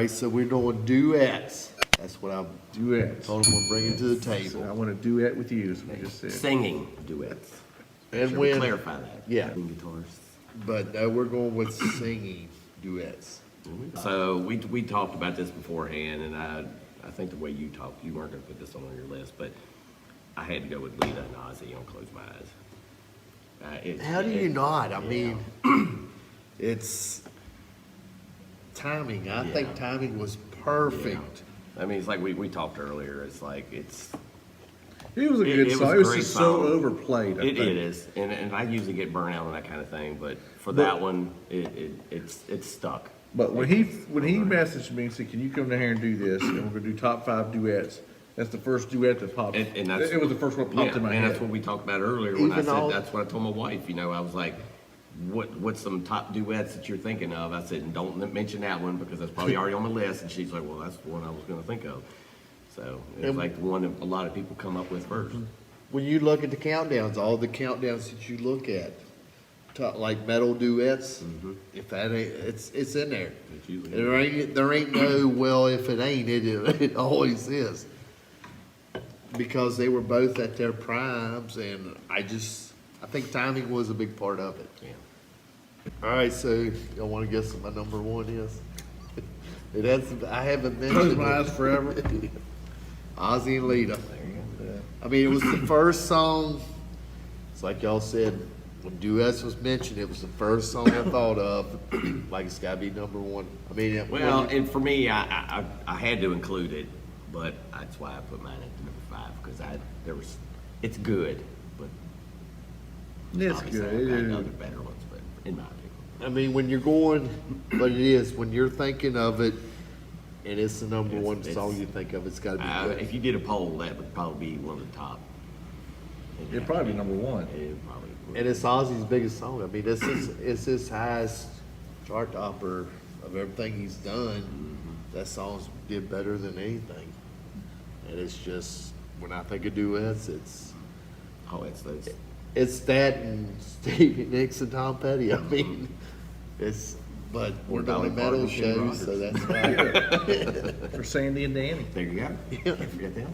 right, so we're doing duets. That's what I Duets. told him we'll bring it to the So I table. want to duet with you, as we just said. Singing duets. And Should we when, clarify that? yeah. Singing guitars. but we're going with singing duets. So we talked about this beforehand, and I think the way you talked, you weren't going to put this on your list, but I had to go with Lita and Ozzy on Close My Eyes. How do you not? I yeah. mean, it's timing. I think Yeah. timing was perfect. I mean, it's like we talked earlier. It's like It was a good it song. was It a was great just so song. overplayed. I It think. is, and I usually get burnt out on that kind of thing, but for But- that one, it's stuck. But when he messaged me and said, "Can you come down here and do this?" and we're gonna do top 5 duets. That's the first duet that popped. And that's, it was the first one that popped yeah, in my and head. that's what we talked about earlier when I Even said all- that's what I told my wife. You know, I was like, "What's some top duets that you're thinking of?" I said, and "Don't mention that one because that's probably already on my list." And she's like, "Well, that's the one I was going to think of." So it's And- like the one that a lot of people come up with first. When you look at the countdowns, all the countdowns that you look at, like metal duets, if that ain't, it's in there. It's usually There ain't no, well, if it ain't, it always is. Because they were both at their primes, and I think timing was a big part of it. Yeah. All right, so y'all want to guess what my number one is? It has, I haven't Close mentioned my eyes it. forever. Ozzy and Lita. There you go. I mean, it was the first song. It's like y'all said, when duets was mentioned, it was the first song I thought of. Like it's got to be number one. I mean, Well, and for me, I had to include it, but that's why I put mine at number 5 because it's good, but It's obviously good. I've got other better ones, but in my opinion. I mean, when you're going, but it is when you're thinking of it, and it's the number It's- one it's- song you think of. It's got to be good. If you did a poll, that would probably be one of the top. It'd probably be number 1. It probably would. And it's Ozzy's biggest song. I mean, it's his highest chart topper of everything he's done. That song did better than anything. And it's just, when I think of duets, it's that and Stevie Nicks and Tom Petty. I mean, but we're doing a Dolly metal Parton, Kenny show, Rogers. so that's why. For Sandy and Danny. There you go. Yeah. Can't forget that.